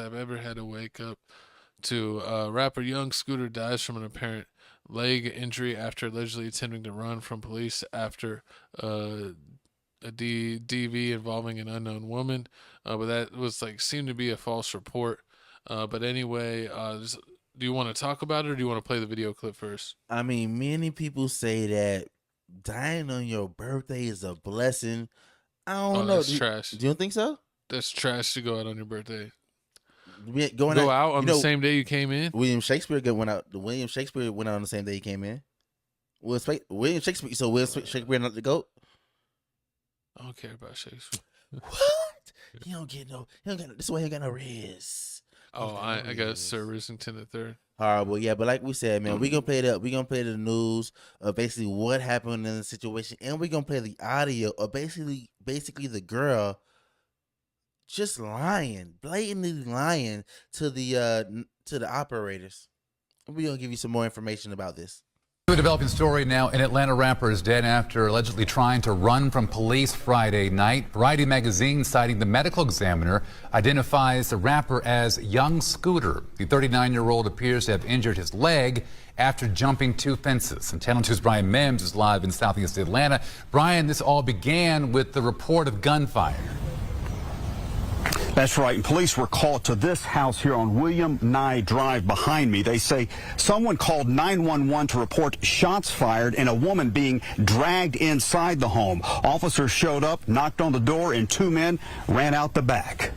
I've ever had to wake up to rapper Young Scooter dies from an apparent leg injury after allegedly attempting to run from police after a DV involving an unknown woman. But that was like seemed to be a false report. But anyway, do you want to talk about it or do you want to play the video clip first? I mean, many people say that dying on your birthday is a blessing. I don't know. That's trash. Do you think so? That's trash to go out on your birthday. Go out on the same day you came in? William Shakespeare went out. William Shakespeare went out on the same day he came in. William Shakespeare. So Will Shakespeare not the GOAT? I don't care about Shakespeare. What? He don't get no. He don't get. This is why he ain't got no riz. Oh, I got Sir Risington III. Horrible, yeah. But like we said, man, we gonna play that. We gonna play the news of basically what happened in the situation, and we gonna play the audio of basically the girl just lying, blatantly lying to the operators. We gonna give you some more information about this. A developing story now. An Atlanta rapper is dead after allegedly trying to run from police Friday night. Variety magazine, citing the medical examiner, identifies the rapper as Young Scooter. The 39-year-old appears to have injured his leg after jumping 2 fences. And Channel 2's Brian Mims is live in southeast Atlanta. Brian, this all began with the report of gunfire. That's right, and police were called to this house here on William Nye Drive behind me. They say someone called 911 to report shots fired and a woman being dragged inside the home. Officers showed up, knocked on the door, and 2 men ran out the back.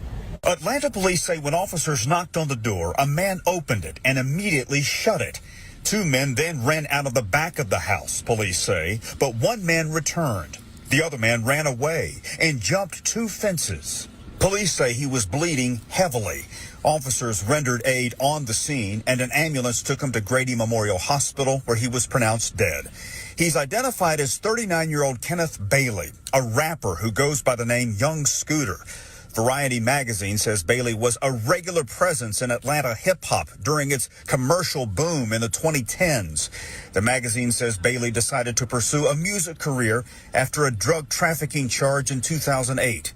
Atlanta police say when officers knocked on the door, a man opened it and immediately shut it. 2 men then ran out of the back of the house, police say, but 1 man returned. The other man ran away and jumped 2 fences. Police say he was bleeding heavily. Officers rendered aid on the scene, and an ambulance took him to Grady Memorial Hospital, where he was pronounced dead. He's identified as 39-year-old Kenneth Bailey, a rapper who goes by the name Young Scooter. Variety magazine says Bailey was a regular presence in Atlanta hip-hop during its commercial boom in the 2010s. The magazine says Bailey decided to pursue a music career after a drug trafficking charge in 2008.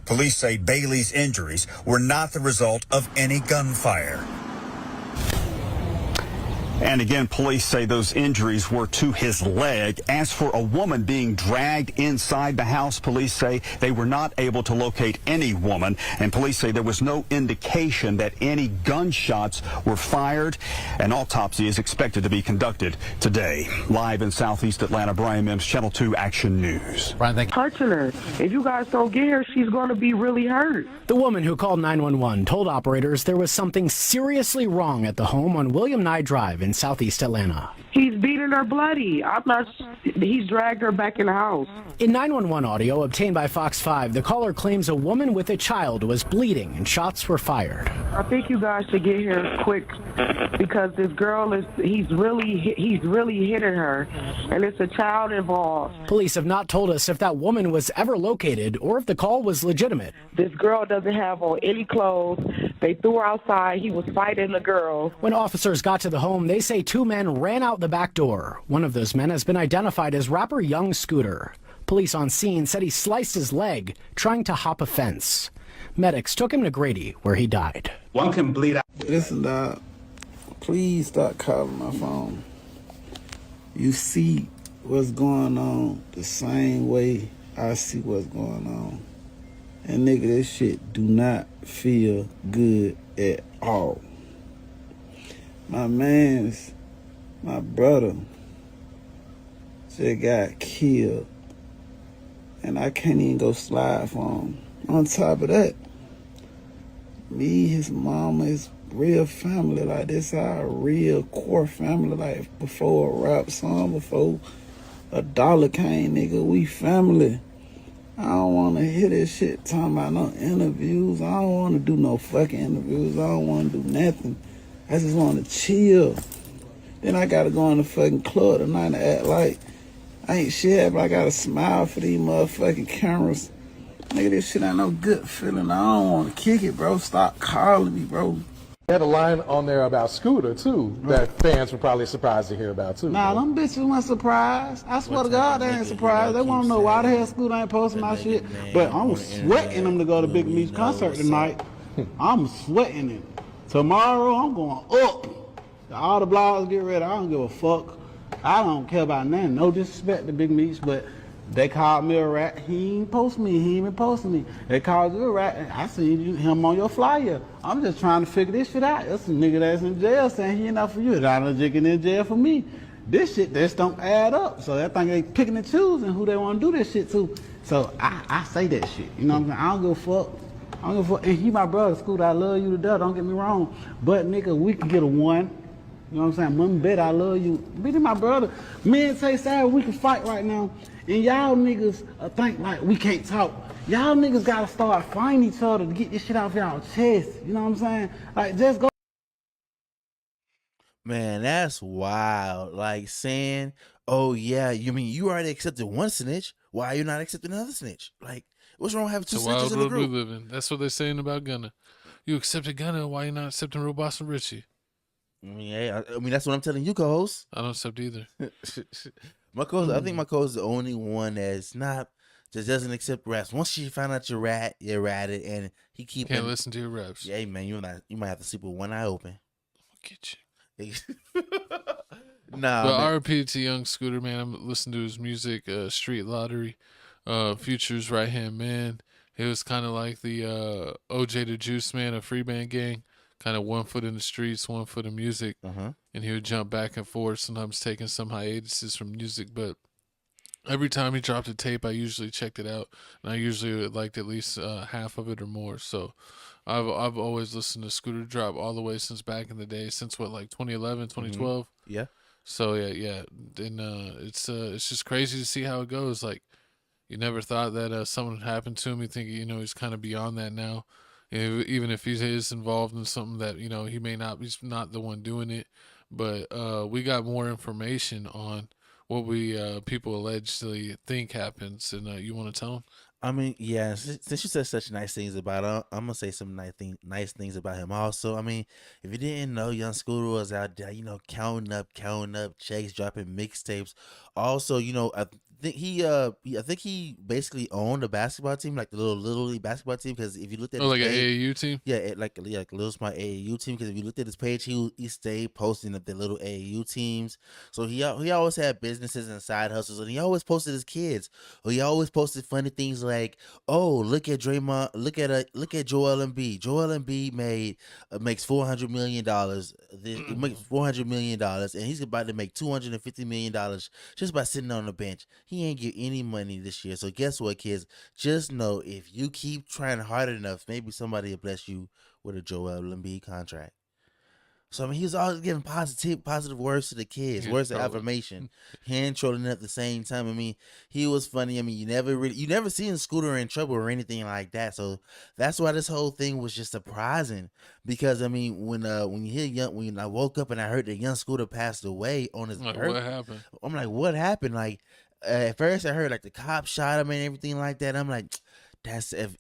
Police say Bailey's injuries were not the result of any gunfire. And again, police say those injuries were to his leg. As for a woman being dragged inside the house, police say they were not able to locate any woman. And police say there was no indication that any gunshots were fired. An autopsy is expected to be conducted today. Live in southeast Atlanta, Brian Mims, Channel 2 Action News. Brian, thank you. Touching her. If you guys don't get her, she's going to be really hurt. The woman who called 911 told operators there was something seriously wrong at the home on William Nye Drive in southeast Atlanta. He's beating her bloody. He's dragged her back in the house. In 911 audio obtained by Fox 5, the caller claims a woman with a child was bleeding and shots were fired. I think you guys should get here quick because this girl he's really hitting her, and it's a child involved. Police have not told us if that woman was ever located or if the call was legitimate. This girl doesn't have on any clothes. They threw her outside. He was fighting the girl. When officers got to the home, they say 2 men ran out the back door. One of those men has been identified as rapper Young Scooter. Police on scene said he sliced his leg trying to hop a fence. Medics took him to Grady, where he died. One can bleed out. Listen, dog, please stop calling my phone. You see what's going on the same way I see what's going on. And nigga, this shit do not feel good at all. My brother just got killed, and I can't even go slide for him. On top of that, me, his mama, his real family, like this our real core family, like before a rap song, before a dollar came, nigga, we family. I don't want to hear this shit talking about no interviews. I don't want to do no fucking interviews. I don't want to do nothing. I just want to chill. Then I got to go in the fucking club tonight and act like I ain't shit, but I got to smile for these motherfucking cameras. Nigga, this shit ain't no good feeling. I don't want to kick it, bro. Stop calling me, bro. They had a line on there about Scooter, too, that fans were probably surprised to hear about, too. Nah, them bitches weren't surprised. I swear to God, they ain't surprised. They want to know why the hell Scooter ain't posting my shit. But I'm sweating them to go to Big Meech concert tonight. I'm sweating it. Tomorrow, I'm going up. All the blogs get ready. I don't give a fuck. I don't care about nothing. No disrespect to Big Meats, but they called me a rat. He ain't post me. He ain't even posting me. They called you a rat. I seen him on your flyer. I'm just trying to figure this shit out. That's a nigga that's in jail saying he ain't out for you. That I'm jigging in jail for me. This shit just don't add up. So that thing they picking and choosing who they want to do this shit to. So I say that shit. You know what I'm saying? I don't give a fuck. I don't give a fuck. And he my brother, Scooter. I love you to death. Don't get me wrong. But nigga, we can get a one. You know what I'm saying? Mom, bet I love you. Be my brother. Me and Tay Savage, we can fight right now. And y'all niggas think like we can't talk. Y'all niggas gotta start fighting each other to get this shit off y'all chest. You know what I'm saying? Like, just go. Man, that's wild. Like saying, oh yeah, you mean you already accepted one snitch? Why are you not accepting another snitch? Like, what's wrong with having two It's a snitches wild in the world we group? live in. That's what they're saying about Gunna. You accepted Gunna, why you not accepting Real Boss and Richie? I mean, yeah, I mean that's what I'm telling you, co-host. I don't accept either. My co-host, I think my co-host is the only one that's not just doesn't accept raps. Once she found out you're ratted, and he keep Can't listen to your raps. Yeah, man, you might have to sleep with one eye open. I'll get you. Nah, But man. RP to Young Scooter, man. I'm listening to his music, Street Lottery, Future's Right Hand Man. It was kind of like the OJ the Juice Man of Free Band Gang. Kind of 1 foot in the streets, 1 foot in music. And he would jump back and forth, sometimes taking some hiatuses from music. But every time he dropped a tape, I usually checked it out. And I usually liked at least half of it or more. So I've always listened to Scooter drop all the way since back in the day, since what, like 2011, 2012? Yeah. So yeah, and it's just crazy to see how it goes. Like, you never thought that something happened to him. You think he's kind of beyond that now. Even if he is involved in something that he may not, he's not the one doing it. But we got more information on what we people allegedly think happens, and you want to tell them? I mean, yeah. Since you said such nice things about him, I'm gonna say some nice things about him also. I mean, if you didn't know, Young Scooter was out there, counting up checks, dropping mixtapes. Also, I think he basically owned a basketball team, like the little league basketball team. Because if you looked at Oh, his like an page, AAU team? yeah, like a little small AAU team. Because if you looked at his page, he stayed posting up the little AAU teams. So he always had businesses and side hustles, and he always posted his kids. Or he always posted funny things like, "Oh, look at Draymond, look at Joel Embiid. Joel Embiid makes $400 million. He makes $400 million, and he's about to make $250 million just by sitting on the bench. He ain't get any money this year. So guess what, kids? Just know if you keep trying hard enough, maybe somebody will bless you with a Joel Embiid contract." So I mean, he was always giving positive words to the kids, words of affirmation, hand trolling at the same time. I mean, he was funny. I mean, you never seen Scooter in trouble or anything like that. So that's why this whole thing was just surprising. Because I mean, when I woke up and I heard that Young Scooter passed away on his birthday, What happened? I'm like, what happened? Like, at first I heard like the cops shot him and everything like that. I'm like, that's if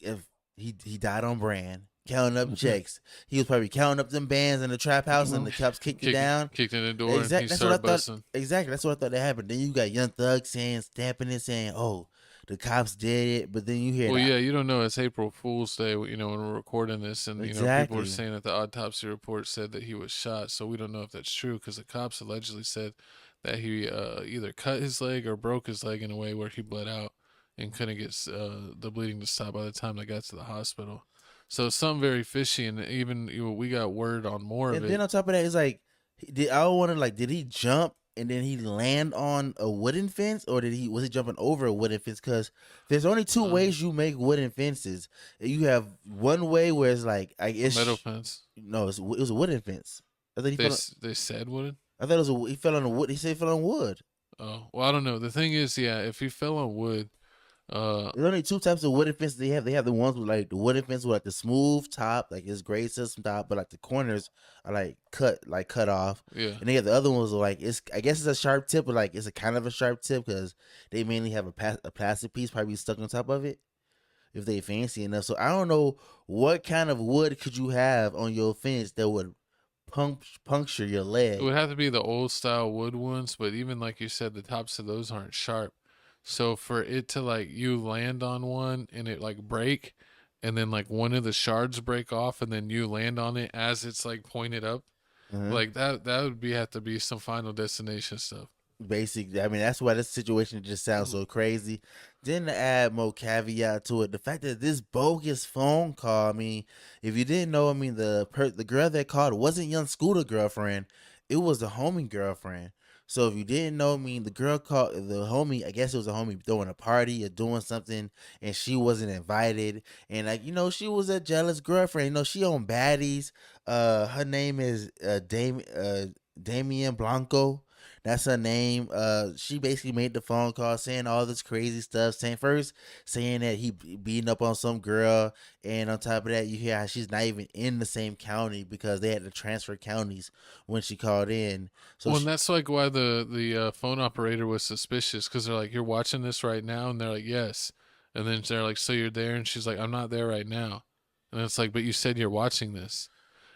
he died on brand. Counting up checks. He was probably counting up them bands in the trap house, and the cops kicked it down. Kicked in the door. Exactly. And That's he what I started thought. busting. Exactly. That's what I thought that happened. Then you got Young Thug stamping it, saying, "Oh, the cops did it." But then you hear, Well, yeah, you don't know. It's April Fool's Day, when we're recording this, and people are Exactly. saying that the autopsy report said that he was shot. So we don't know if that's true, because the cops allegedly said that he either cut his leg or broke his leg in a way where he bled out and couldn't get the bleeding to stop by the time they got to the hospital. So it's something very fishy, and even we got word on more of and it. then on top of that, it's like, did he jump and then he land on a wooden fence, or was he jumping over a wooden fence? Because there's only two ways you make wooden fences. You have one way where it's like, I guess, Metal fence. No, it was a wooden fence. I think They said wooden. I thought he fell on the wood. He said he fell on wood. Oh, well, I don't know. The thing is, yeah, if he fell on wood, there's only two types of wooden fences they have. They have the ones with like the wooden fence with like the smooth top, like it's grade system top, but like the corners are like cut off. Yeah. And they have the other ones like, I guess it's a sharp tip, but like it's a kind of a sharp tip because they mainly have a plastic piece probably stuck on top of it if they fancy enough. So I don't know what kind of wood could you have on your fence that would puncture your leg. It would have to be the old style wood ones, but even like you said, the tops of those aren't sharp. So for it to like you land on one and it like break, then it would have to be like a metal fence. But I don't know. The thing is, yeah, if he fell on wood, there's only two types of wooden fences they have. They have the ones with like the wooden fence with like the smooth top, like it's grade system top, but like the corners are like cut off. Yeah. And they have the other ones like, I guess it's a sharp tip, but like it's a kind of a sharp tip because they mainly have a plastic piece probably stuck on top of it if they fancy enough. So I don't know what kind of wood could you have on your fence that would puncture your leg. It would have to be the old style wood ones, but even like you said, the tops of those aren't sharp. So for it to like you land on one and it like break, and then like one of the shards break off, and then you land on it as it's like pointed up. Like that would have to be some Final Destination stuff. Basically, I mean, that's why this situation just sounds so crazy. Then to add more caveat to it, the fact that this bogus phone call, I mean, if you didn't know, I mean, the girl that called wasn't Young Scooter girlfriend, it was the homie girlfriend. So if you didn't know, I mean, the girl called the homie, I guess it was a homie throwing a party or doing something, and she wasn't invited, and like, you know, she was a jealous girlfriend. You know, she on baddies. Her name is Damian Blanco. That's her name. She basically made the phone call saying all this crazy stuff. Saying that he beating up on some girl, and on top of that, you hear how she's not even in the same county because they had to transfer counties when she called in. So Well, and that's like why the phone operator was suspicious, because they're like, "You're watching this right now," and they're like, "Yes," and then they're like, "So you're there?" And she's like, "I'm not there right now," and it's like, "But you said you're watching this,"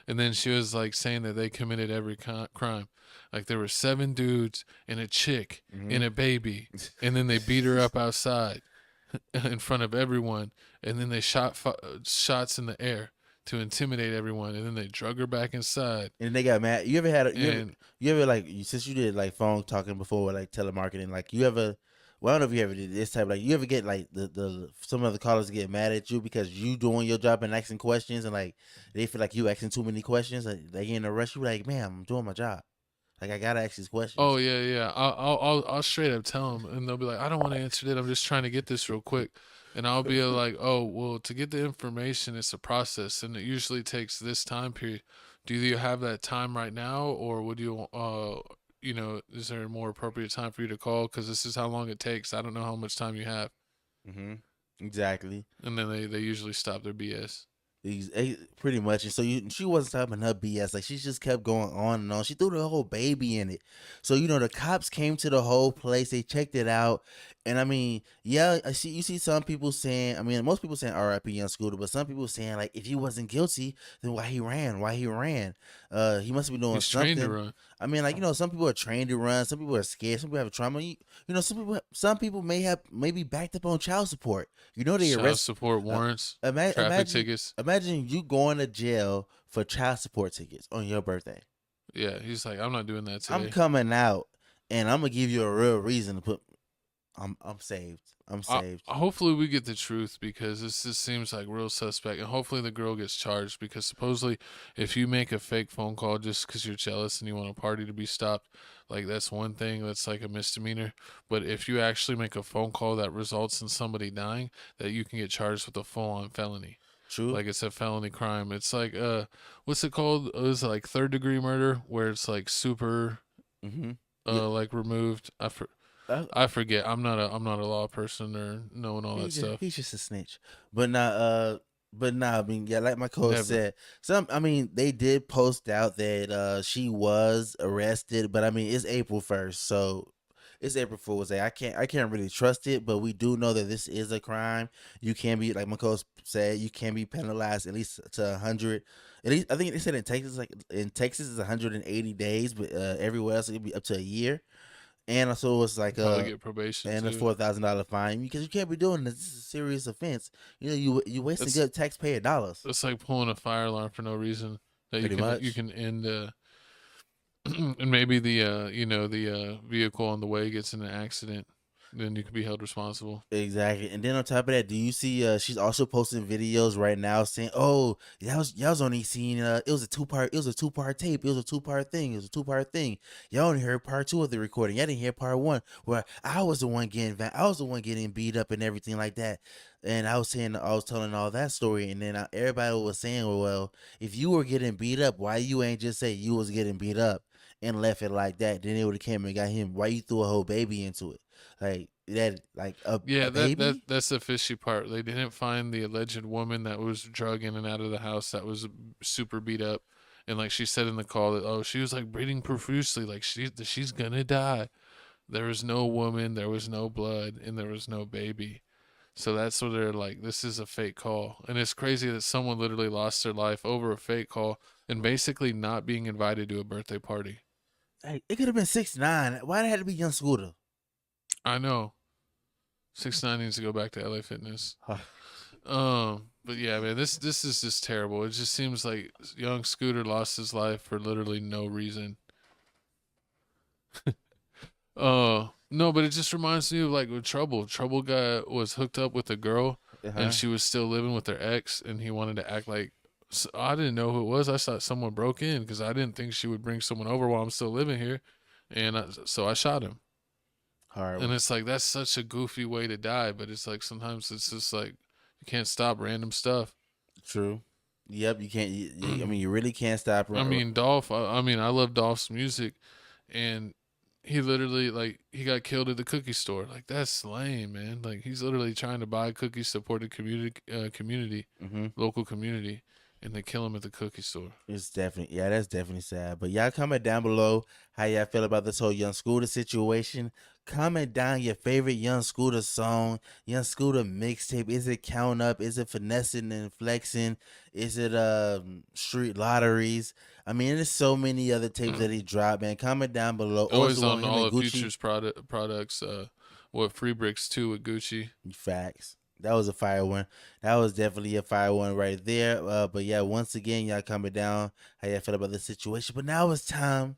and then she was like saying that they committed every crime. Like there were 7 dudes and a chick and a baby, and then they beat her up outside in front of everyone, and then they shot shots in the air to intimidate everyone, and then they drug her back inside. and they got mad. You ever had you ever like, since you did like phone talking before, like telemarketing, like you ever, well, I don't know if you ever did this type, like you ever get like the some of the callers get mad at you because you doing your job and asking questions, and like they feel like you asking too many questions, like they get in a rush. You like, man, I'm doing my job. Like I gotta ask these questions. Oh yeah. I'll straight up tell them, and they'll be like, "I don't want to answer that. I'm just trying to get this real quick." And I'll be like, "Oh well, to get the information, it's a process, and it usually takes this time period. Do you have that time right now, or would you is there a more appropriate time for you to call? Because this is how long it takes. I don't know how much time you have." Exactly. And then they usually stop their BS. Pretty much. And so she wasn't stopping her BS. Like she just kept going on and on. She threw the whole baby in it. So the cops came to the whole place. They checked it out. And I mean, yeah, you see some people saying, I mean, most people saying R.I.P. Young Scooter, but some people saying like, if he wasn't guilty, then why he ran? He must be doing He's something. trained to run. I mean, like, some people are trained to run. Some people are scared. Some people have trauma. Some people may be backed up on child support. They Child arrest support warrants, traffic tickets. Imagine you going to jail for child support tickets on your birthday. Yeah, he's like, "I'm not doing that today. I'm coming out, and I'm gonna give you a real reason to put. I'm saved. I'm saved. Hopefully we get the truth, because this just seems like real suspect, and hopefully the girl gets charged, because supposedly if you make a fake phone call just because you're jealous and you want a party to be stopped, like that's one thing, that's like a misdemeanor. But if you actually make a phone call that results in somebody dying, that you can get charged with a full-on felony. True. Like it's a felony crime. It's like what's it called? Is it like 3rd-degree murder, where it's like super like removed? I forget. I'm not a law person or knowing all that stuff. He's just a snitch. But nah, I mean, yeah, like my coach said, they did post out that she was arrested, but I mean, it's April 1st, so it's April Fool's Day. I can't really trust it, but we do know that this is a crime. You can be, like my coach said, you can be penalized at least to 100. At least I think they said in Texas, it's 180 days, but everywhere else it could be up to a year. And also it's like get probation and a too. $4,000 fine, because you can't be doing this. This is a serious offense. You wasting good taxpayer dollars. It's like pulling a fire alarm for no reason. That you can end. And maybe the vehicle on the way gets in an accident, then you can be held responsible. Exactly. And then on top of that, do you see she's also posting videos right now saying, "Oh, y'all was only seeing it was a two-part tape. It was a two-part thing. Y'all only heard part 2 of the recording. Y'all didn't hear part 1 where I was the one getting beat up and everything like that." And I was telling all that story, and then everybody was saying, "Well, if you were getting beat up, why you ain't just say you was getting beat up and left it like that? Then it would have came and got him. Why you threw a whole baby into it? Like that, like a baby?" That's the fishy part. They didn't find the alleged woman that was drug in and out of the house, that was super beat up, and like she said in the call that she was like breathing profusely, like she's gonna die. There was no woman, there was no blood, and there was no baby. So that's what they're like, this is a fake call. And it's crazy that someone literally lost their life over a fake call and basically not being invited to a birthday party. Hey, it could have been 6ix9ine. Why did it have to be Young Scooter? I know. 6ix9ine needs to go back to LA Fitness. But yeah, man, this is just terrible. It just seems like young Scooter lost his life for literally no reason. No, but it just reminds me of like with Trouble. Trouble guy was hooked up with a girl, and she was still living with her ex, and he wanted to act like I didn't know who it was. I thought someone broke in because I didn't think she would bring someone over while I'm still living here, and so I shot him. Hard. And it's like that's such a goofy way to die, but it's like sometimes it's just like you can't stop random stuff. True. Yep, you can't. I mean, you really can't stop. I mean, Dolph. I mean, I love Dolph's music, and he literally like he got killed at the cookie store. Like that's lame, man. Like he's literally trying to buy cookies, support the community, local community, and they kill him at the cookie store. It's definitely, yeah, that's definitely sad. But y'all comment down below how y'all feel about this whole Young Scooter situation. Comment down your favorite Young Scooter song, Young Scooter mixtape. Is it Count Up? Is it Finessing and Flexing? Is it Street Lotteries? I mean, there's so many other tapes that he dropped, man. Comment down below. Always Also on all of Gucci. Future's products. What Free Bricks 2 with Gucci. Facts. That was a fire one. That was definitely a fire one right there. But yeah, once again, y'all comment down how y'all feel about the situation. But now it's time